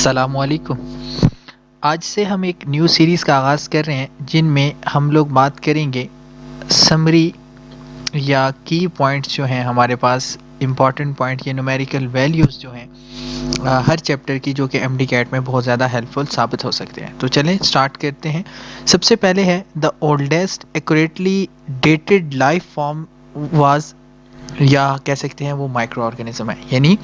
अस्सलामुअलैकुम। आज से हम एक न्यू सीरीज़ का आगाज़ कर रहे हैं जिनमें हम लोग बात करेंगे समरी या की पॉइंट्स जो हैं हमारे पास इम्पॉर्टेंट पॉइंट या न्यूमेरिकल वैल्यूज़ जो हैं हर चैप्टर की जो कि एमडी कैट में बहुत ज़्यादा हेल्पफुल साबित हो सकते हैं। तो चलें स्टार्ट करते हैं। सबसे पहले है the oldest accurately dated life form was, या कह सकते हैं वो माइक्रो ऑर्गेनिज्म है। यानी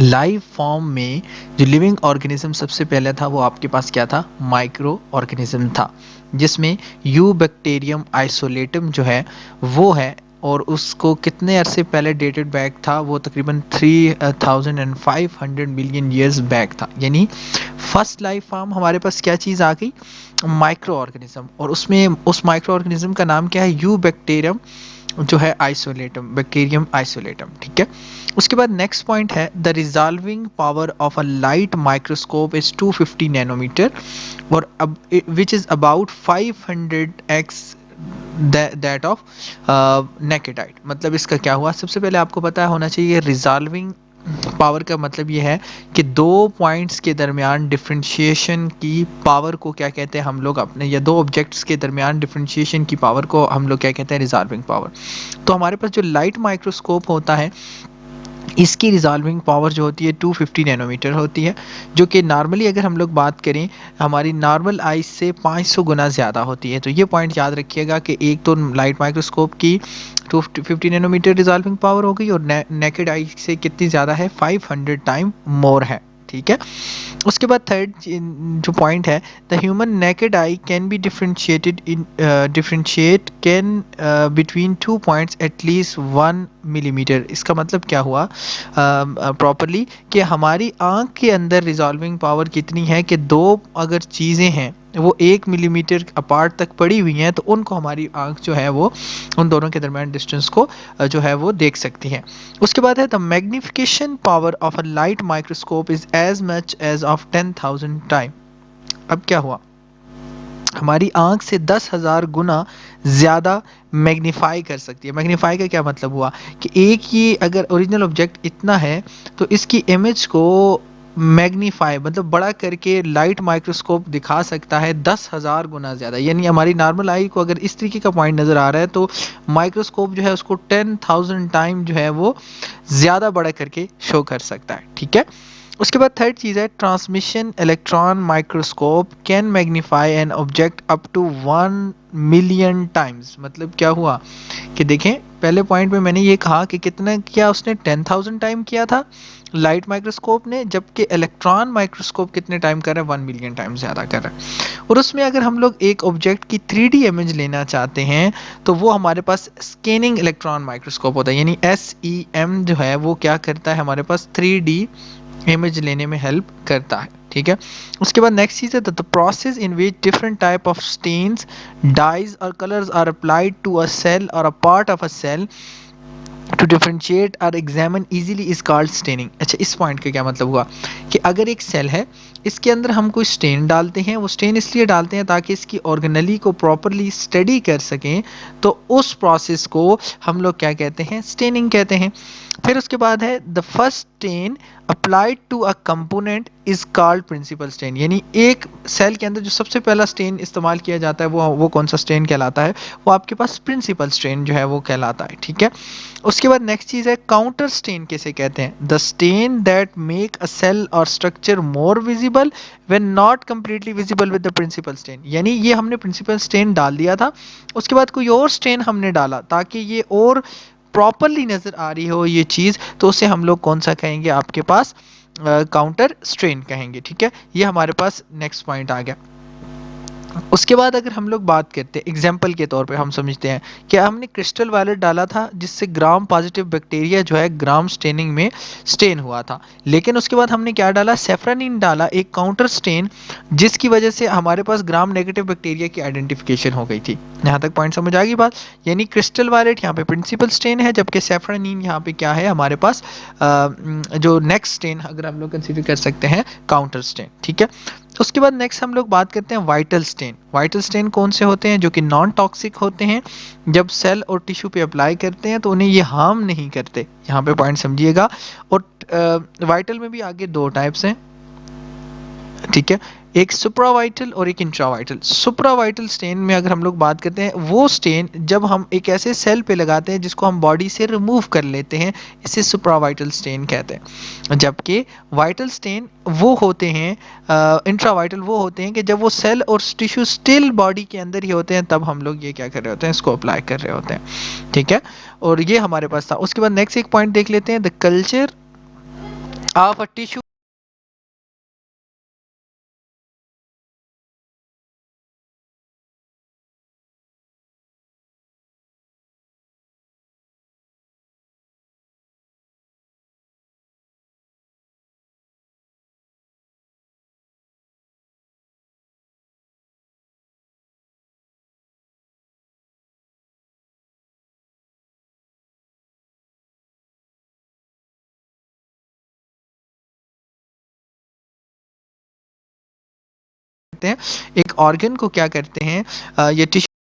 लाइफ फॉर्म में जो लिविंग ऑर्गेनिज्म सबसे पहले था वो आपके पास क्या था? माइक्रो ऑर्गेनिज्म था, जिसमें यू बैक्टीरियम आइसोलेटम जो है वो है। और उसको कितने अरसे पहले डेटेड बैक था? वो तकरीबन 3500 मिलियन ईयर्स बैक था। यानी फर्स्ट लाइफ फॉर्म हमारे पास क्या चीज़ आ गई? Micro organism. और उसमें उस माइक्रो ऑर्गेनिज्म का नाम क्या है? यू बैक्टीरियम जो है आइसोलेटम, बैक्टीरियम आइसोलेटम। ठीक है। उसके बाद नेक्स्ट पॉइंट है the resolving power of a light microscope is 250 nanometre और अब which is about 500x that of naked eye. मतलब इसका क्या हुआ? सबसे पहले आपको पता होना चाहिए रिजॉल्विंग पावर का मतलब ये है कि दो पॉइंट्स के दरमियान डिफरेंशिएशन की पावर को क्या कहते हैं हम लोग अपने, या दो ऑब्जेक्ट्स के दरमियान डिफरेंशिएशन की पावर को हम लोग क्या कहते हैं? Resolving power. तो हमारे पास जो लाइट माइक्रोस्कोप होता है इसकी रिजॉल्विंग पावर जो होती है 250 नैनोमीटर होती है, जो कि नॉर्मली अगर हम लोग बात करें हमारी नॉर्मल आइज से 500 गुना ज़्यादा होती है। तो ये पॉइंट याद रखिएगा कि एक तो लाइट माइक्रोस्कोप की 250 नैनोमीटर रिजॉल्विंग पावर हो गई और नेकेड आई से कितनी ज़्यादा है? 500 टाइम मोर है। ठीक है। उसके बाद थर्ड जो पॉइंट है the human naked I can be differentiated in differentiate can between two points at least 1 millimetre. इसका मतलब क्या हुआ प्रॉपरली कि हमारी आंख के अंदर रिजॉल्विंग पावर कितनी है कि दो अगर चीज़ें हैं वो 1 मिलीमीटर अपार्ट तक पड़ी हुई हैं तो उनको हमारी आंख जो है वो उन दोनों के दरमियान डिस्टेंस को जो है वो देख सकती है। उसके बाद है the magnification power of a light microscope is as much as of 10,000 time. अब क्या हुआ? हमारी आंख से 10,000 गुना ज़्यादा मैग्नीफाई कर सकती है। मैग्नीफाई का क्या मतलब हुआ कि एक ही अगर ओरिजिनल ऑब्जेक्ट इतना है तो इसकी इमेज को मैग्नीफाई मतलब बड़ा करके लाइट माइक्रोस्कोप दिखा सकता है 10,000 गुना ज़्यादा। यानी हमारी नॉर्मल आई को अगर इस तरीके का पॉइंट नज़र आ रहा है तो माइक्रोस्कोप जो है उसको 10,000 टाइम जो है वो ज़्यादा बड़ा करके शो कर सकता है। ठीक है। उसके बाद थर्ड चीज़ है transmission electron microscope can magnify an object up to 1 million times. मतलब क्या हुआ कि देखें पहले पॉइंट में मैंने ये कहा कि कितना किया उसने? 10,000 टाइम किया था लाइट माइक्रोस्कोप ने, जबकि इलेक्ट्रॉन माइक्रोस्कोप कितने टाइम कर रहा है? 1 मिलियन टाइम ज़्यादा कर रहा है। और उसमें अगर हम लोग एक ऑब्जेक्ट की 3D इमेज लेना चाहते हैं तो वो हमारे पास स्कैनिंग इलेक्ट्रॉन माइक्रोस्कोप होता है। यानी SEM जो है वो क्या करता है? हमारे पास 3D इमेज लेने में हेल्प करता है। ठीक है। उसके बाद नेक्स्ट चीज़ है the process in which different type of stains dyes और colours are applied to a cell और a part of a cell to differentiate और examine easily is called staining. अच्छा, इस पॉइंट का क्या मतलब हुआ कि अगर एक सेल है इसके अंदर हम कोई स्टेन डालते हैं, वो स्टेन इसलिए डालते हैं ताकि इसकी ऑर्गेनेली को प्रॉपरली स्टडी कर सकें, तो उस प्रोसेस को हम लोग क्या कहते हैं? स्टेनिंग कहते हैं। फिर उसके बाद है the first stain applied to a component is called principal stain. यानी एक सेल के अंदर जो सबसे पहला स्टेन इस्तेमाल किया जाता है वो कौन सा स्टेन कहलाता है? वो आपके पास प्रिंसिपल स्टेन जो है वो कहलाता है। ठीक है। उसके बाद नेक्स्ट चीज़ है काउंटर स्टेन किसे कहते हैं? The stain that make a cell और structure more visible when not completely visible with the principal stain. यानी ये हमने प्रिंसिपल स्टेन डाल दिया था, उसके बाद कोई और स्टेन हमने डाला ताकि ये और प्रॉपरली नज़र आ रही हो ये चीज़, तो उसे हम लोग कौन सा कहेंगे? आपके पास काउंटर स्ट्रेन कहेंगे। ठीक है। ये हमारे पास नेक्स्ट पॉइंट आ गया। उसके बाद अगर हम लोग बात करते हैं एग्जाम्पल के तौर पे हम समझते हैं कि हमने क्रिस्टल वायलेट डाला था जिससे ग्राम पॉजिटिव बैक्टीरिया जो है ग्राम स्टेनिंग में स्टेन हुआ था, लेकिन उसके बाद हमने क्या डाला? सेफ्रानिन डाला, एक काउंटर स्टेन, जिसकी वजह से हमारे पास ग्राम नेगेटिव बैक्टीरिया की आइडेंटिफिकेशन हो गई थी। यहाँ तक पॉइंट समझ आ गई बात? यानी क्रिस्टल वायलेट यहाँ पे प्रिंसिपल स्टेन है, जबकि सेफ्रानिन यहाँ पे क्या है हमारे पास? जो नेक्स्ट स्टेन अगर हम लोग कंसिडर कर सकते हैं काउंटर स्टेन। ठीक है। उसके बाद नेक्स्ट हम लोग बात करते हैं वाइटल स्टेन। वाइटल स्टेन कौन से होते हैं? जो कि नॉन टॉक्सिक होते हैं, जब सेल और टिश्यू पे अप्लाई करते हैं तो उन्हें ये हार्म नहीं करते। यहाँ पे पॉइंट समझिएगा। और वाइटल में भी आगे दो टाइप्स हैं। ठीक है। एक सुप्रावाइटल और एक इंट्रावाइटल। सुप्रावाइटल स्टेन में अगर हम लोग बात करते हैं, वो स्टेन जब हम एक ऐसे सेल पे लगाते हैं जिसको हम बॉडी से रिमूव कर लेते हैं, इसे सुप्रावाइटल स्टेन कहते हैं। जबकि वाइटल स्टेन वो होते हैं, इंट्रावाइटल वो होते हैं कि जब वो सेल और टिश्यू स्टिल बॉडी के अंदर ही होते हैं, तब हम लोग ये क्या कर रहे होते हैं, इसको अप्लाई कर रहे होते हैं। ठीक है, और ये हमारे पास था। उसके बाद नेक्स्ट एक पॉइंट देख लेते हैं, the culture of a tissue. हैं, एक ऑर्गन को क्या करते हैं, ये टिश्यू